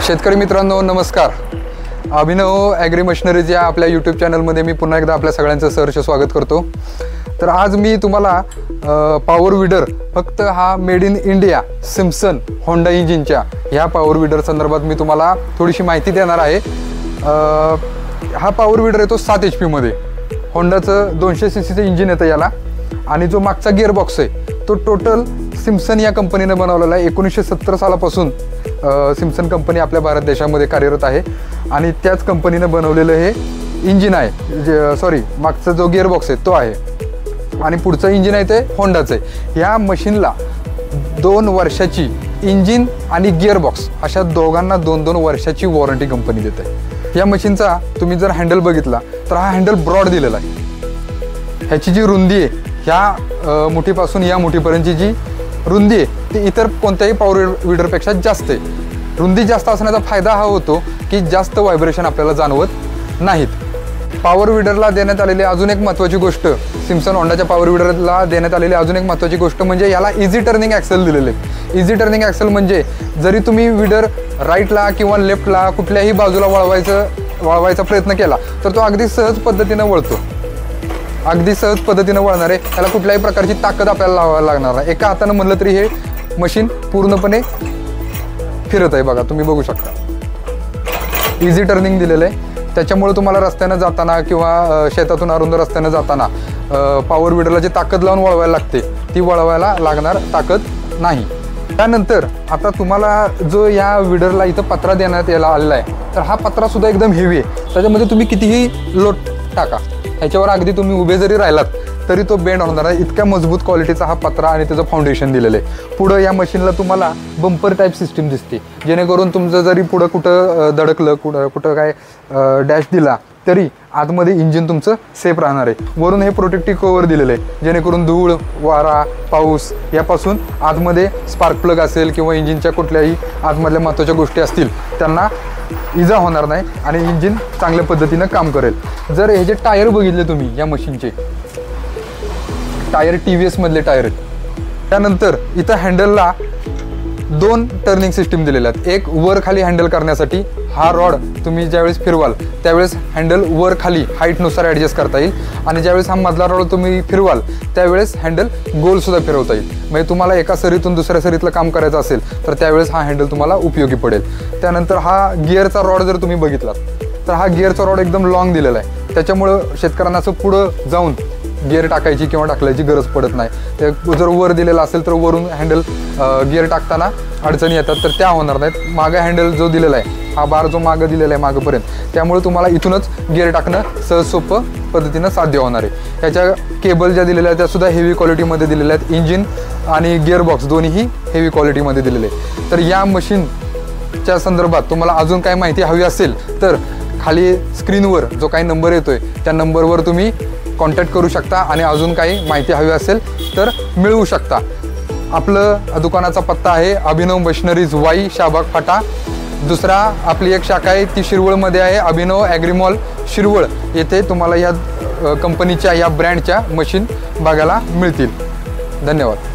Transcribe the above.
शेतकरी मित्रांनो नमस्कार। अभिनव ॲग्री मशिनरीज या आपल्या यूट्यूब चॅनलमध्ये मी पुन्हा एकदा आपल्या सगळ्यांचं सहर्ष स्वागत करतो। तर आज मी तुम्हाला पॉवर विडर फक्त हा made in India Simson Honda इंजिनच्या ह्या पॉवर विडर संदर्भात मी तुम्हाला थोडीशी माहिती देणार आहे। हा पॉवर विडर येतो 7 HP मध्ये, होंडाचं 200 cc इंजिन येतं याला, आणि जो मागचा गिअर बॉक्स आहे तो टोटल सिम्सन या कंपनीने बनवलेला आहे। 1970 सालापासून सिम्सन कंपनी आपल्या भारत देशामध्ये कार्यरत आहे आणि त्याच कंपनीने बनवलेलं हे इंजिन आहे। सॉरी, मागचा जो गिअर बॉक्स आहे तो आहे आणि पुढचं इंजिन आहे ते होंडाचं आहे। या मशीनला 2 वर्षाची इंजिन आणि गिअर बॉक्स अशा दोघांना 2-2 वर्षाची वॉरंटी कंपनी देते। या मशीनचा तुम्ही जर हँडल बघितला तर हा हँडल ब्रॉड दिलेला आहे। ह्याची जी रुंदी आहे ह्या मुठीपासून या मुठीपर्यंतची जी रुंदी आहे ती इतर कोणत्याही पॉवर विडरपेक्षा जास्त आहे। रुंदी जास्त असण्याचा फायदा हा होतो की जास्त व्हायब्रेशन आपल्याला जाणवत नाहीत। पॉवर विडरला देण्यात आलेली अजून एक महत्त्वाची गोष्ट, सिम्सन होंडाच्या पॉवर विडरला देण्यात आलेली अजून एक महत्त्वाची गोष्ट म्हणजे याला इझी टर्निंग ॲक्सेल दिलेले आहे। इझी टर्निंग ॲक्सेल म्हणजे जरी तुम्ही विडर राईटला किंवा लेफ्टला कुठल्याही बाजूला वळवायचा प्रयत्न केला तर तो अगदी सहज पद्धतीने वळतो, अगदी सहज पद्धतीने वळणार आहे। त्याला कुठल्याही प्रकारची ताकद आपल्याला लावायला लागणार नाही। एका हाताने म्हणलं तरी हे मशीन पूर्णपणे फिरत आहे। बघा, तुम्ही बघू शकता इझी टर्निंग दिलेलं आहे। त्याच्यामुळे तुम्हाला रस्त्याने जाताना किंवा शेतातून अरुंद रस्त्याने जाताना पॉवर विडरला जी ताकद लावून वळवायला लागते ती वळवायला लागणार ताकद नाही। त्यानंतर आता तुम्हाला जो या विडरला इथं पत्रा देण्यात यायला आलेला आहे तर हा पत्रा सुद्धा एकदम हेवी आहे। त्याच्यामध्ये तुम्ही कितीही लोड टाका, ह्याच्यावर अगदी तुम्ही उभे जरी राहिलात तरी तो बेंड होणार आहे। इतक्या मजबूत क्वालिटीचा हा पत्रा आणि त्याचं फाउंडेशन दिलेलं आहे। पुढं या मशीनला तुम्हाला बंपर टाईप सिस्टीम दिसते, जेणेकरून तुमचं जरी पुढं कुठं धडकलं, कुठं काय डॅश दिला तरी आतमध्ये इंजिन तुमचं सेफ राहणार आहे। वरून हे प्रोटेक्टिव्ह कव्हर दिलेलं आहे, जेणेकरून धूळ, वारा, पाऊस यापासून आतमध्ये स्पार्क प्लग असेल किंवा इंजिनच्या कुठल्याही आतमधल्या महत्त्वाच्या गोष्टी असतील त्यांना इजा होणार नाही आणि इंजिन चांगल्या पद्धतीनं काम करेल। जर हे जे टायर बघितले तुम्ही या मशीनचे, टायर TVS मधले टायर आहेत। त्यानंतर इथं हँडलला 2 टर्निंग सिस्टीम दिलेल्या आहेत। एक वर खाली हँडल करण्यासाठी, हा रॉड तुम्ही ज्यावेळेस फिरवाल त्यावेळेस हँडल वर खाली हाईटनुसार ॲडजस्ट करता येईल, आणि ज्यावेळेस हा मधला रॉड तुम्ही फिरवाल त्यावेळेस हँडल गोलसुद्धा फिरवता येईल। म्हणजे तुम्हाला एका सरीतून दुसऱ्या सरीतलं काम करायचं असेल तर त्यावेळेस हा हँडल तुम्हाला उपयोगी पडेल। त्यानंतर हा गिअरचा रॉड जर तुम्ही बघितलात तर हा गिअरचा रॉड एकदम लॉंग दिलेला आहे। त्याच्यामुळं शेतकऱ्यांना असं पुढं जाऊन गिअर टाकायची किंवा टाकल्याची गरज पडत नाही। ते जर वर दिलेला असेल तर वरून हँडल गिअर टाकताना अडचणी येतात तर त्या होणार नाहीत। मागं हँडल जो दिलेला आहे, हा बार जो मागं दिलेला आहे मागंपर्यंत, त्यामुळे तुम्हाला इथूनच गिअर टाकणं सहज सोपं पद्धतीनं साध्य होणार आहे। याच्या केबल ज्या दिलेल्या आहेत त्यासुद्धा हेवी क्वालिटीमध्ये दिलेल्या आहेत। इंजिन आणि गिअर बॉक्स दोन्हीही हेवी क्वालिटीमध्ये दिलेले आहे। तर या मशीनच्या संदर्भात तुम्हाला अजून काय माहिती हवी असेल तर खाली स्क्रीनवर जो काही नंबर येतोय त्या नंबरवर तुम्ही कॉन्टॅक्ट करू शकता आणि अजून काही माहिती हवी असेल तर मिळवू शकता। आपलं दुकानाचा पत्ता आहे अभिनव मशिनरीज वाई, शाहबाग फाटा। दुसरा आपली एक शाखा आहे ती शिरवळमध्ये आहे, अभिनव ॲग्री मॉल शिरवळ। येथे तुम्हाला या कंपनीच्या या ब्रँडच्या मशीन बघायला मिळतील। धन्यवाद।